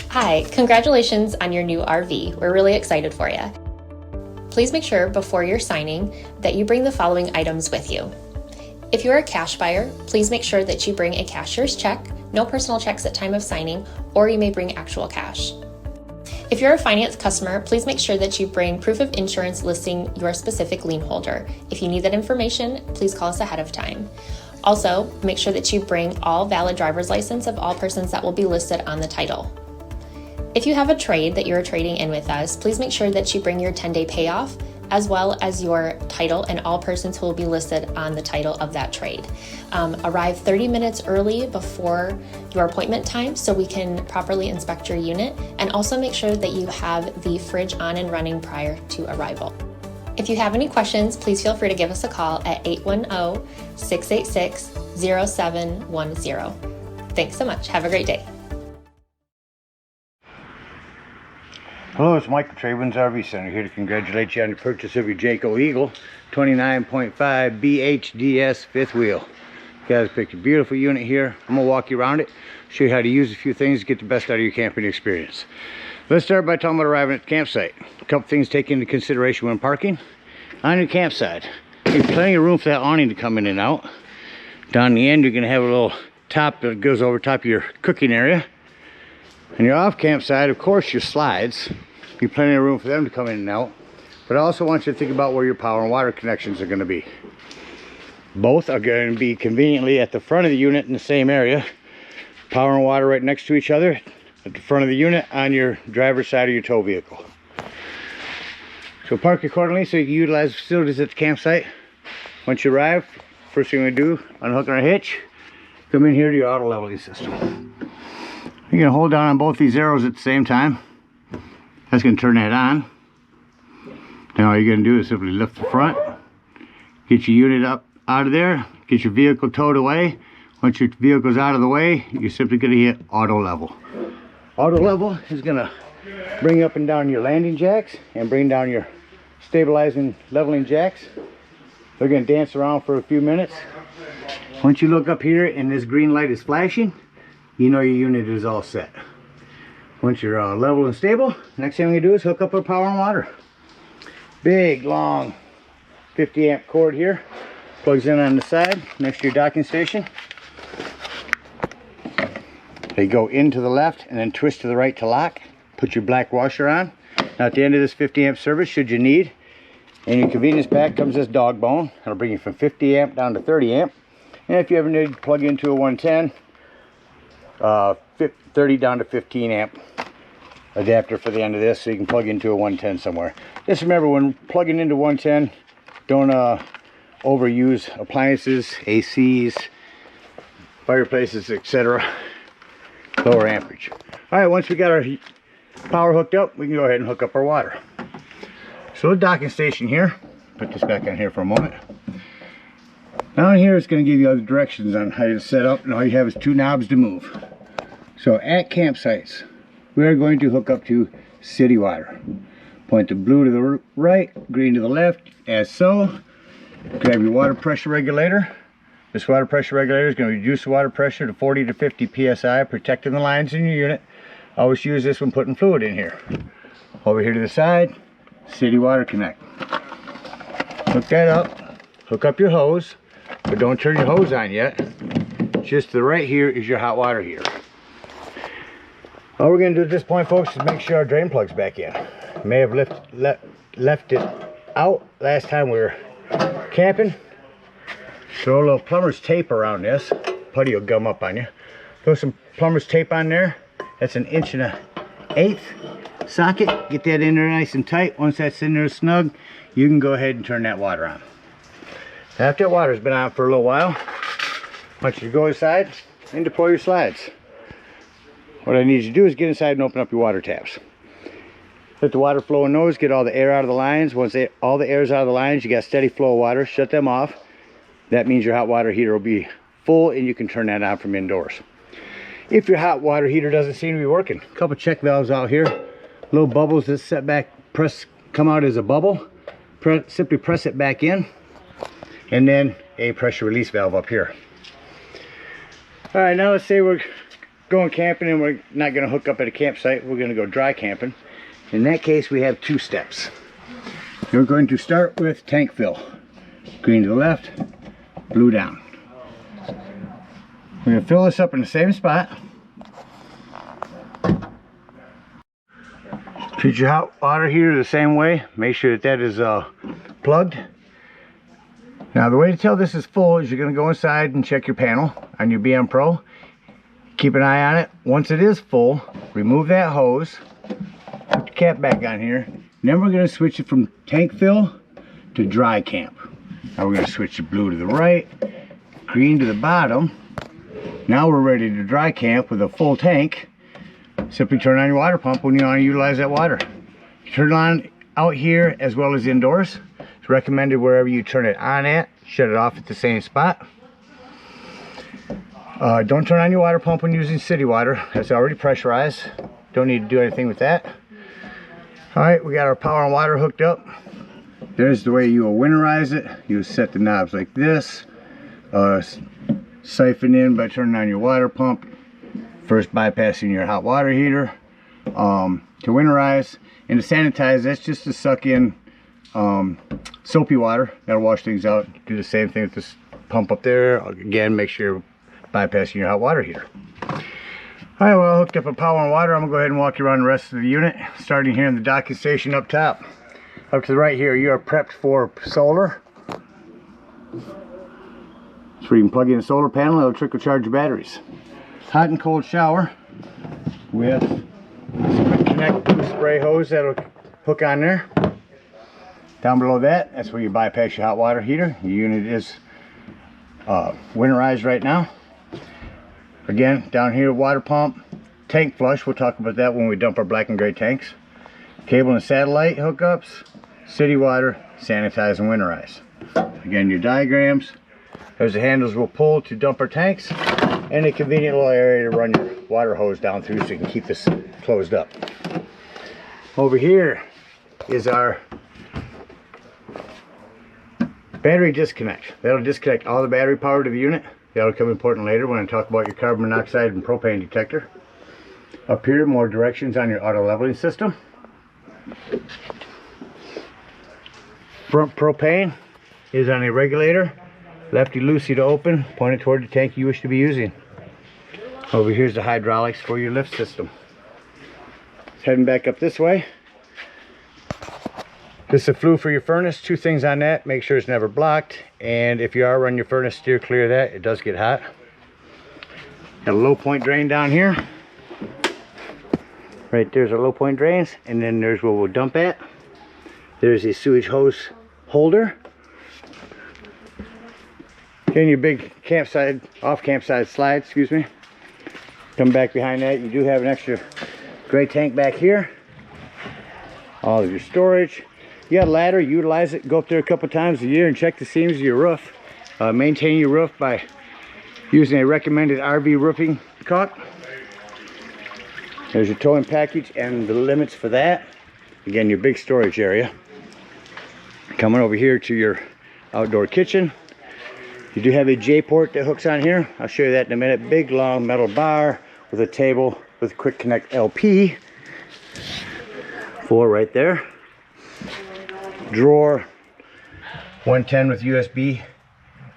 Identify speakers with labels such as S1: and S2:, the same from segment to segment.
S1: Hi, congratulations on your new RV. We're really excited for you. Please make sure before you're signing that you bring the following items with you. If you're a cash buyer, please make sure that you bring a cashier's check, no personal checks at time of signing, or you may bring actual cash. If you're a finance customer, please make sure that you bring proof of insurance listing your specific lien holder. If you need that information, please call us ahead of time. Also, make sure that you bring all valid driver's license of all persons that will be listed on the title. If you have a trade that you're trading in with us, please make sure that you bring your 10-day payoff as well as your title and all persons who will be listed on the title of that trade. Arrive 30 minutes early before your appointment time so we can properly inspect your unit, and also make sure that you have the fridge on and running prior to arrival. If you have any questions, please feel free to give us a call at 810-686-0710. Thanks so much. Have a great day.
S2: Hello, it's Mike from TradeWinds RV Center here to congratulate you on your purchase of your Jayco Eagle 29.5 BHDS fifth wheel. You guys picked a beautiful unit here. I'm going to walk you around it, show you how to use a few things to get the best out of your camping experience. Let's start by talking about arriving at the campsite. A couple things to take into consideration when parking. On your campsite, you have plenty of room for that awning to come in and out. Down the end, you're going to have a little top that goes over top of your cooking area. And your off campsite, of course, your slides. Be plenty of room for them to come in and out. But I also want you to think about where your power and water connections are going to be. Both are going to be conveniently at the front of the unit in the same area. Power and water right next to each other at the front of the unit on your driver's side of your tow vehicle. So park accordingly so you can utilize the facilities at the campsite. Once you arrive, first thing we do, unhook our hitch, come in here to your auto leveling system. You're going to hold down on both these arrows at the same time. That's going to turn that on. Now all you're going to do is simply lift the front, get your unit up out of there, get your vehicle towed away. Once your vehicle's out of the way, you're simply going to hit auto level. Auto level is going to bring up and down your landing jacks and bring down your stabilizing leveling jacks. They're going to dance around for a few minutes. Once you look up here and this green light is flashing, you know your unit is all set. Once you're level and stable, next thing we do is hook up our power and water. Big, long 50 amp cord here. Plugs in on the side next to your docking station. They go into the left and then twist to the right to lock. Put your black washer on. Now at the end of this 50 amp service, should you need, in your convenience pack comes this dog bone. It'll bring you from 50 amp down to 30 amp. And if you ever need to plug into a 110, 30 down to 15 amp adapter for the end of this, so you can plug into a 110 somewhere. Just remember, when plugging into 110, don't overuse appliances, ACs, fireplaces, etc. Lower amperage. All right, once we got our power hooked up, we can go ahead and hook up our water. So the docking station here, put this back on here for a moment. Down here it's going to give you other directions on how to set up, and all you have is two knobs to move. So at campsites, we are going to hook up to city water. Point the blue to the right, green to the left, as so. Grab your water pressure regulator. This water pressure regulator is going to reduce the water pressure to 40 to 50 psi, protecting the lines in your unit. Always use this when putting fluid in here. Over here to the side, city water connect. Hook that up, hook up your hose, but don't turn your hose on yet. Just to the right here is your hot water heater. All we're going to do at this point, folks, is make sure our drain plug's back in. May have left it out last time we were camping. Throw a little plumber's tape around this. Putty will gum up on you. Throw some plumber's tape on there. That's an 1.1/8 socket. Get that in there nice and tight. Once that's in there snug, you can go ahead and turn that water on. After that water's been on for a little while, I want you to go inside and deploy your slides. What I need you to do is get inside and open up your water taps. Let the water flow in those, get all the air out of the lines. Once all the air is out of the lines, you got steady flow of water, shut them off. That means your hot water heater will be full and you can turn that on from indoors. If your hot water heater doesn't seem to be working, a couple check valves out here, little bubbles that set back, come out as a bubble. Simply press it back in, and then a pressure release valve up here. All right, now let's say we're going camping and we're not going to hook up at a campsite, we're going to go dry camping. In that case, we have 2 steps. We're going to start with tank fill. Green to the left, blue down. We're going to fill this up in the same spot. Treat your hot water heater the same way. Make sure that that is plugged. Now the way to tell this is full is you're going to go inside and check your panel on your BM Pro. Keep an eye on it. Once it is full, remove that hose. Put the cap back on here. Then we're going to switch it from tank fill to dry camp. Now we're going to switch the blue to the right, green to the bottom. Now we're ready to dry camp with a full tank. Simply turn on your water pump when you want to utilize that water. You turn it on out here as well as indoors. It's recommended wherever you turn it on at, shut it off at the same spot. Don't turn on your water pump when using city water. That's already pressurized. Don't need to do anything with that. Alright, we got our power and water hooked up. There's the way you will winterize it. You set the knobs like this. Siphon in by turning on your water pump. First bypassing your hot water heater. To winterize and to sanitize, that's just to suck in soapy water. That'll wash things out. Do the same thing with this pump up there. Again, make sure you're bypassing your hot water heater. Alright, well, I hooked up a power and water. I'm going to go ahead and walk you around the rest of the unit. Starting here in the docking station up top. Up to the right here, you are prepped for solar. So you can plug in a solar panel, it'll trickle charge your batteries. Hot and cold shower with this quick connect blue spray hose that'll hook on there. Down below that, that's where you bypass your hot water heater. Your unit is winterized right now. Again, down here, water pump, tank flush. We'll talk about that when we dump our black and gray tanks. Cable and satellite hookups, city water, sanitize and winterize. Again, your diagrams. There's the handles we'll pull to dump our tanks, and a convenient little area to run your water hose down through so you can keep this closed up. Over here is our battery disconnect. That'll disconnect all the battery power to the unit. That'll come important later when I talk about your carbon monoxide and propane detector. Up here, more directions on your auto leveling system. Front propane is on a regulator. Lefty loosey to open, pointed toward the tank you wish to be using. Over here's the hydraulics for your lift system. Heading back up this way. This is a flue for your furnace. 2 things on that. Make sure it's never blocked. And if you are running your furnace, steer clear of that. It does get hot. Got a low point drain down here. Right there's our low point drains. And then there's where we'll dump at. There's a sewage hose holder. Then your big campsite, off campsite slide, excuse me. Come back behind that. You do have an extra gray tank back here. All of your storage. You got a ladder, utilize it, go up there a couple times a year and check the seams of your roof. Maintain your roof by using a recommended RV roofing caulk. There's your towing package and the limits for that. Again, your big storage area. Coming over here to your outdoor kitchen. You do have a J port that hooks on here. I'll show you that in a minute. Big long metal bar with a table with quick connect LP. 4 right there. Drawer 110 with USB,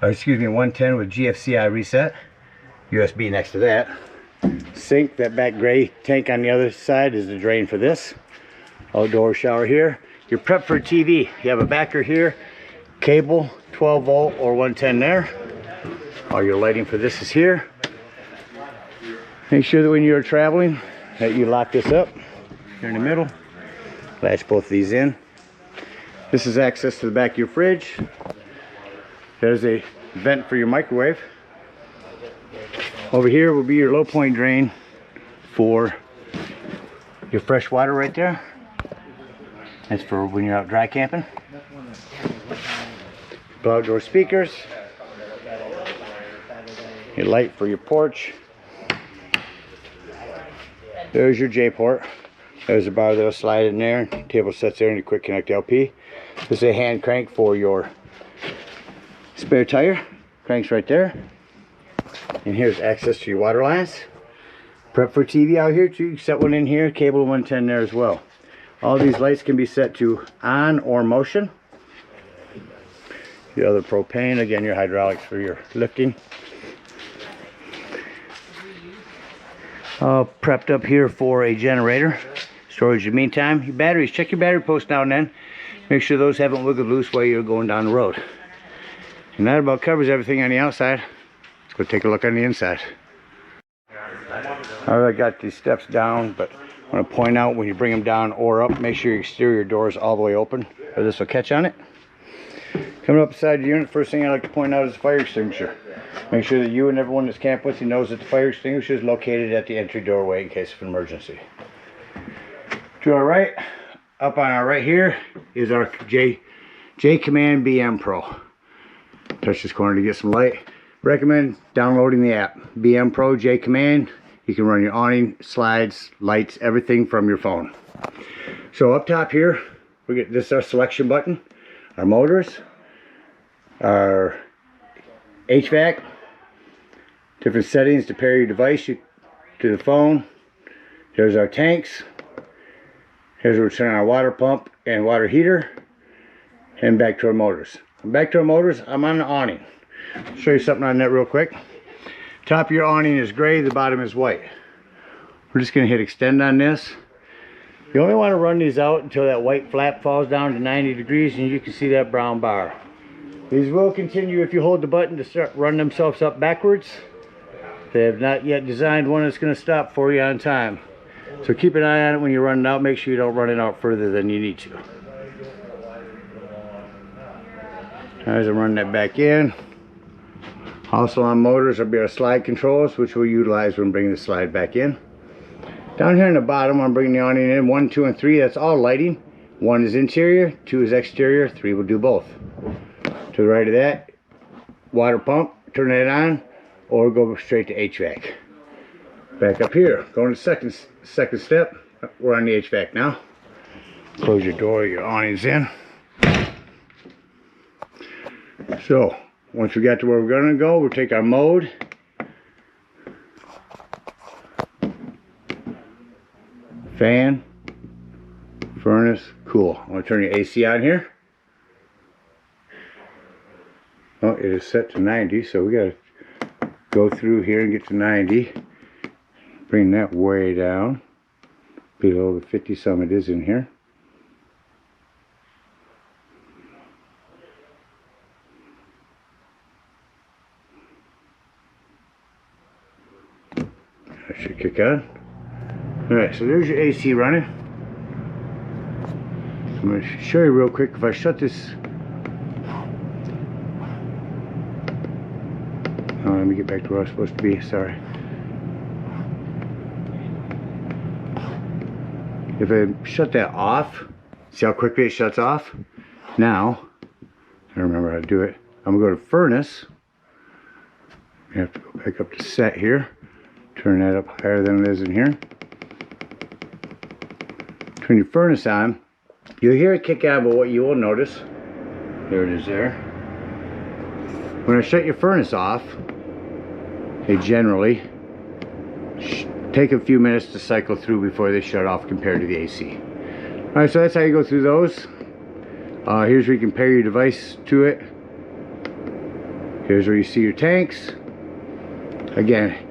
S2: or excuse me, 110 with GFCI reset. USB next to that. Sink, that back gray tank on the other side is the drain for this. Outdoor shower here. You're prepped for a TV. You have a backer here, cable, 12 volt or 110 there. All your lighting for this is here. Make sure that when you're traveling that you lock this up here in the middle. Latch both of these in. This is access to the back of your fridge. There's a vent for your microwave. Over here will be your low point drain for your fresh water right there. That's for when you're out dry camping. Outdoor speakers. Your light for your porch. There's your J port. There's a bar that'll slide in there. Table sets there and your quick connect LP. This is a hand crank for your spare tire. Cranks right there. And here's access to your water lines. Prep for TV out here too. You can set one in here, cable 110 there as well. All these lights can be set to on or motion. The other propane, again, your hydraulics for your lifting. Prepped up here for a generator. Storage in the meantime. Your batteries, check your battery post now and then. Make sure those haven't wiggled loose while you're going down the road. And that about covers everything on the outside. Let's go take a look on the inside. Alright, I got these steps down, but I want to point out when you bring them down or up, make sure your exterior door is all the way open, or this will catch on it. Coming up beside the unit, first thing I like to point out is the fire extinguisher. Make sure that you and everyone that's camped with you knows that the fire extinguisher is located at the entry doorway in case of an emergency. To our right, up on our right here, is our J Command BM Pro. Touch this corner to get some light. Recommend downloading the app. BM Pro J Command. You can run your awning, slides, lights, everything from your phone. So up top here, this is our selection button, our motors, our HVAC, different settings to pair your device to the phone. There's our tanks. Here's where we turn on our water pump and water heater. And back to our motors. Back to our motors, I'm on the awning. I'll show you something on that real quick. Top of your awning is gray, the bottom is white. We're just going to hit extend on this. You only want to run these out until that white flap falls down to 90 degrees and you can see that brown bar. These will continue if you hold the button to start running themselves up backwards. They have not yet designed one that's going to stop for you on time. So keep an eye on it when you're running out. Make sure you don't run it out further than you need to. As I run that back in. Also on motors will be our slide controls, which we'll utilize when bringing the slide back in. Down here in the bottom, I'm bringing the awning in 1, 2, and 3. That's all lighting. 1 is interior, 2 is exterior, 3 will do both. To the right of that, water pump, turn that on, or go straight to HVAC. Back up here, going to second step. We're on the HVAC now. Close your door, your awning's in. So, once we got to where we're going to go, we'll take our mode. Fan. Furnace. Cool. I'm going to turn your AC on here. Oh, it is set to 90, so we got to go through here and get to 90. Bring that way down. Below the 50 some it is in here. Should kick on. Alright, so there's your AC running. I'm going to show you real quick. If I shut this, oh, let me get back to where I was supposed to be. Sorry. If I shut that off, see how quickly it shuts off? Now, I remember how to do it. I'm going to go to furnace. I have to go back up to set here. Turn that up higher than it is in here. Turn your furnace on. You'll hear it kick on, but what you will notice, there it is there. When I shut your furnace off, they generally take a few minutes to cycle through before they shut off compared to the AC. Alright, so that's how you go through those. Here's where you can pair your device to it. Here's where you see your tanks. Again,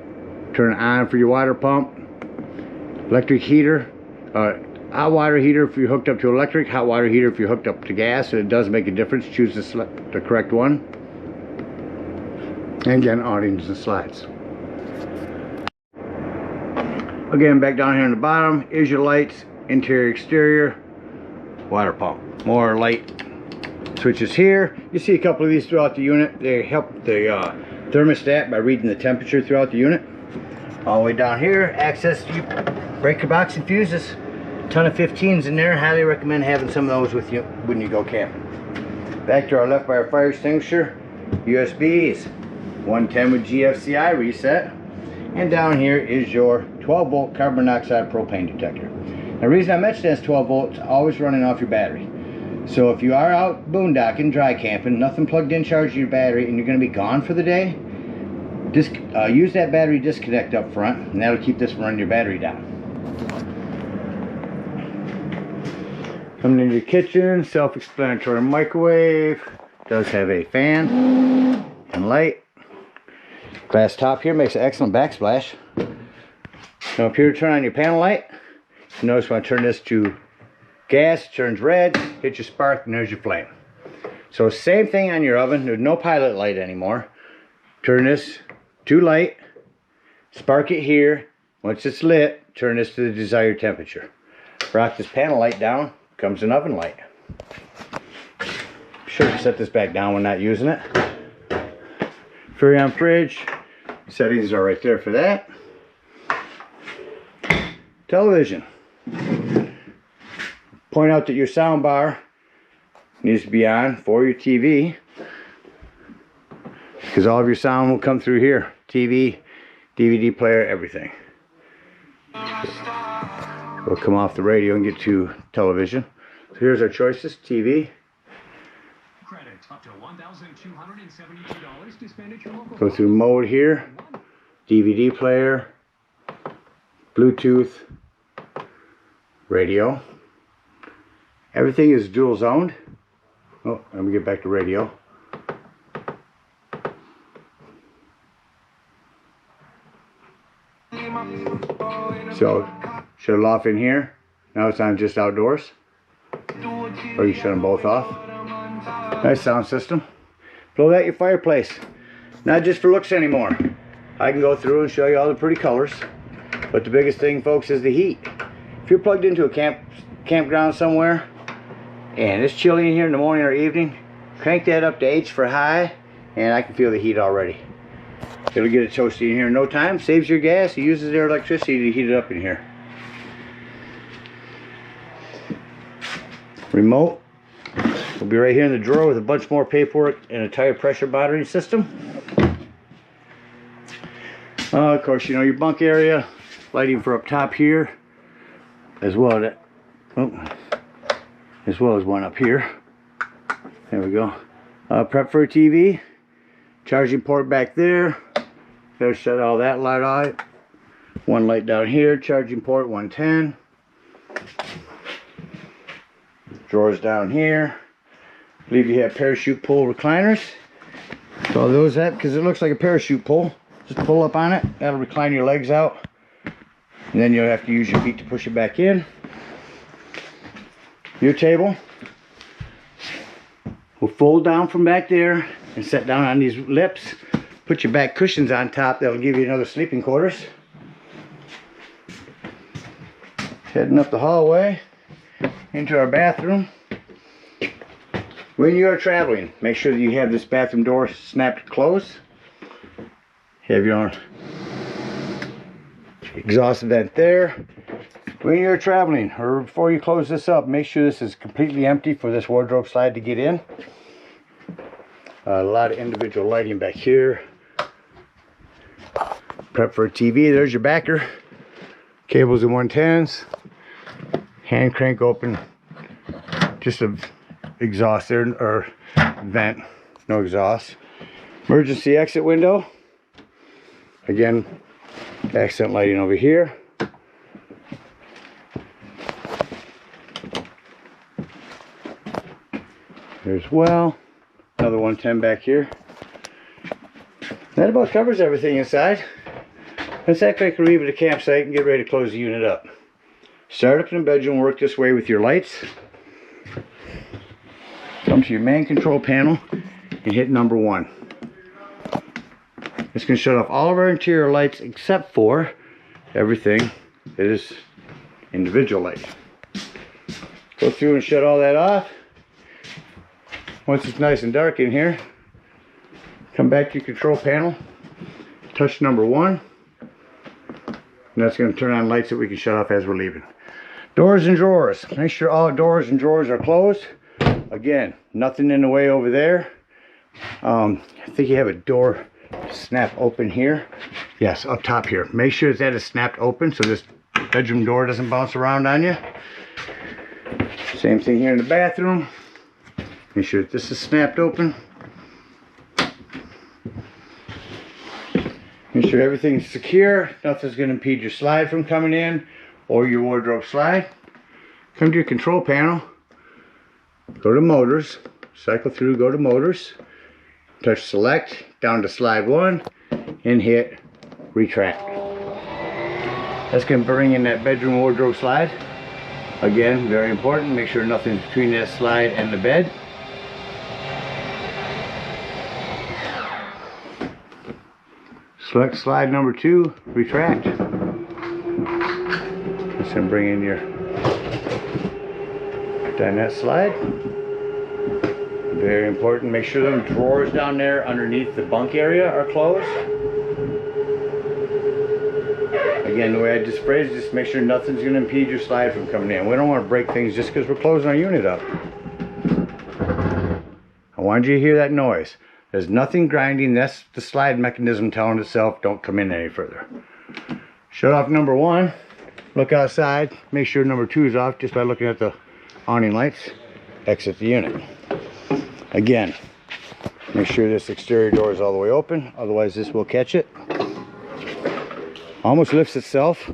S2: turn it on for your water pump, electric heater, hot water heater if you're hooked up to electric, hot water heater if you're hooked up to gas. It does make a difference. Choose the correct one. And again, awnings and slides. Again, back down here on the bottom is your lights, interior, exterior, water pump. More light switches here. You see a couple of these throughout the unit. They help the thermostat by reading the temperature throughout the unit. All the way down here, access to your breaker box and fuses. Ton of 15s in there. Highly recommend having some of those with you when you go camping. Back to our left by our fire extinguisher, USBs, 110 with GFCI reset, and down here is your 12 volt carbon monoxide propane detector. Now, the reason I mentioned that's 12 volts, always running off your battery. So if you are out boondocking, dry camping, nothing plugged in, charging your battery, and you're going to be gone for the day, use that battery disconnect up front, and that'll keep this from running your battery down. Coming into your kitchen, self-explanatory microwave. Does have a fan and light. Glass top here makes an excellent backsplash. Now up here to turn on your panel light. Notice when I turn this to gas, it turns red, hit your spark, and there's your flame. So same thing on your oven. There's no pilot light anymore. Turn this to light, spark it here. Once it's lit, turn this to the desired temperature. Rock this panel light down, comes an oven light. Be sure to set this back down when not using it. Furrion fridge, settings are right there for that. Television. Point out that your sound bar needs to be on for your TV, because all of your sound will come through here. TV, DVD player, everything. We'll come off the radio and get to television. So here's our choices. TV. Go through mode here. DVD player. Bluetooth. Radio. Everything is dual zoned. Oh, let me get back to radio. So, shut it off in here. Now it's on just outdoors. Or you shut them both off. Nice sound system. Blow that your fireplace. Not just for looks anymore. I can go through and show you all the pretty colors. But the biggest thing, folks, is the heat. If you're plugged into a campground somewhere, and it's chilly in here in the morning or evening, crank that up to H for high, and I can feel the heat already. It'll get it toasty in here in no time. Saves your gas. It uses their electricity to heat it up in here. Remote will be right here in the drawer with a bunch more paperwork and a tire pressure monitoring system. Of course, you know, your bunk area, lighting for up top here, as well as one up here. There we go. Prep for a TV. Charging port back there. Gotta shut all that light out. One light down here. Charging port 110. Drawers down here. I believe you have parachute pull recliners. So those that because it looks like a parachute pull. Just pull up on it. That'll recline your legs out. And then you'll have to use your feet to push it back in. Your table will fold down from back there and set down on these lips. Put your back cushions on top. That'll give you another sleeping quarters. Heading up the hallway into our bathroom. When you are traveling, make sure that you have this bathroom door snapped closed. Have your own exhaust vent there. When you're traveling, or before you close this up, make sure this is completely empty for this wardrobe slide to get in. A lot of individual lighting back here. Prep for a TV. There's your backer. Cables and 110s. Hand crank open. Just a exhaust there, or vent. No exhaust. Emergency exit window. Again, accent lighting over here. There's well. Another 110 back here. That about covers everything inside. Let's act like we're leaving the campsite and get ready to close the unit up. Start up in the bedroom, work this way with your lights. Come to your main control panel and hit number 1. It's going to shut off all of our interior lights except for everything that is individual light. Go through and shut all that off. Once it's nice and dark in here, come back to your control panel, touch number 1, and that's going to turn on lights that we can shut off as we're leaving. Doors and drawers. Make sure all doors and drawers are closed. Again, nothing in the way over there. I think you have a door snap open here. Yes, up top here. Make sure that is snapped open so this bedroom door doesn't bounce around on you. Same thing here in the bathroom. Make sure that this is snapped open. Make sure everything's secure. Nothing's going to impede your slide from coming in or your wardrobe slide. Come to your control panel. Go to motors. Cycle through, go to motors. Touch select, down to slide 1, and hit retract. That's going to bring in that bedroom wardrobe slide. Again, very important. Make sure nothing's between that slide and the bed. Select slide number 2, retract. That's going to bring in your dinette slide. Very important. Make sure them drawers down there underneath the bunk area are closed. Again, the way I just phrased, just make sure nothing's going to impede your slide from coming in. We don't want to break things just because we're closing our unit up. I wanted you to hear that noise. There's nothing grinding. That's the slide mechanism telling itself don't come in any further. Shut off number 1. Look outside. Make sure number 2 is off just by looking at the awning lights. Exit the unit. Again, make sure this exterior door is all the way open. Otherwise this will catch it. Almost lifts itself.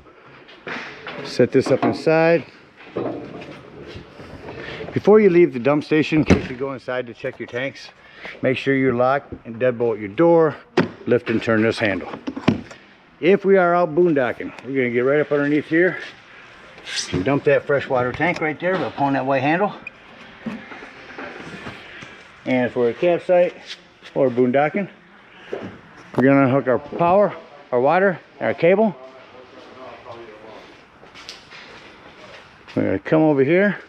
S2: Set this up inside. Before you leave the dump station, in case you go inside to check your tanks, make sure you lock and deadbolt your door. Lift and turn this handle. If we are out boondocking, we're going to get right up underneath here and dump that freshwater tank right there by pulling that white handle. And if we're at a campsite or boondocking, we're going to unhook our power, our water, and our cable. We're going to come over here.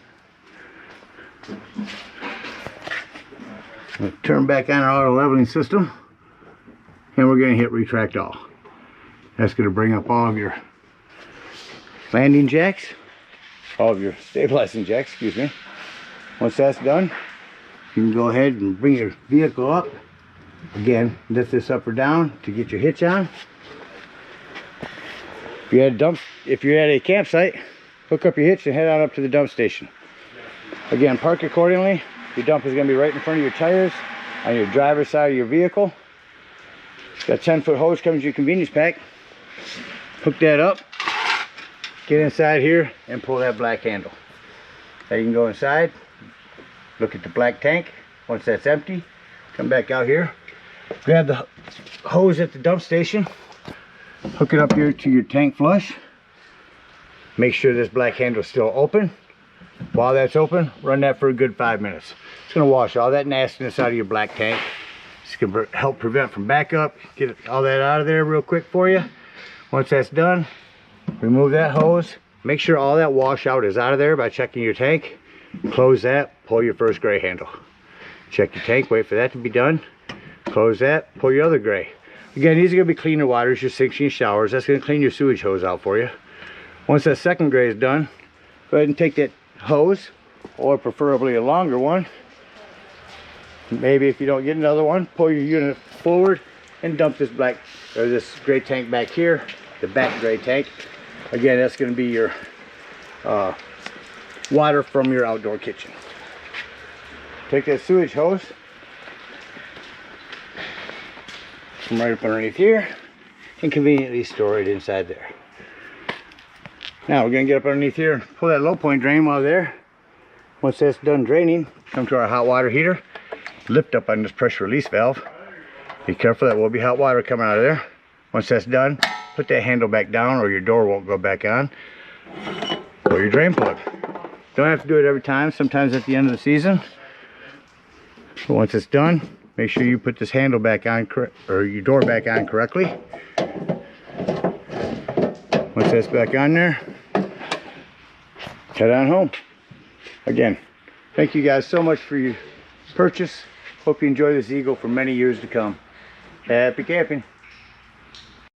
S2: We'll turn back on our auto leveling system. And we're going to hit retract all. That's going to bring up all of your landing jacks. All of your stabilizing jacks, excuse me. Once that's done, you can go ahead and bring your vehicle up. Again, lift this up or down to get your hitch on. If you're at a campsite, hook up your hitch and head on up to the dump station. Again, park accordingly. Your dump is going to be right in front of your tires on your driver's side of your vehicle. It's got a 10-foot hose coming to your convenience pack. Hook that up. Get inside here and pull that black handle. Now you can go inside. Look at the black tank. Once that's empty, come back out here. Grab the hose at the dump station. Hook it up here to your tank flush. Make sure this black handle is still open. While that's open, run that for a good 5 minutes. It's going to wash all that nastiness out of your black tank. It's going to help prevent from backup. Get all that out of there real quick for you. Once that's done, remove that hose. Make sure all that washout is out of there by checking your tank. Close that, pull your first gray handle. Check your tank, wait for that to be done. Close that, pull your other gray. Again, these are going to be cleaner waters, your sinks and your showers. That's going to clean your sewage hose out for you. Once that second gray is done, go ahead and take that hose, or preferably a longer one. Maybe if you don't get another one, pull your unit forward and dump this black or this gray tank back here, the back gray tank. Again, that's going to be your water from your outdoor kitchen. Take that sewage hose, come right up underneath here, and conveniently store it inside there. Now we're going to get up underneath here and pull that low point drain while there. Once that's done draining, come to our hot water heater, lift up on this pressure release valve. Be careful, that will be hot water coming out of there. Once that's done, put that handle back down or your door won't go back on. Pull your drain plug. Don't have to do it every time, sometimes at the end of the season. But once it's done, make sure you put this handle back on, or your door back on correctly. Once that's back on there, head on home. Again, thank you guys so much for your purchase. Hope you enjoy this Eagle for many years to come. Happy camping.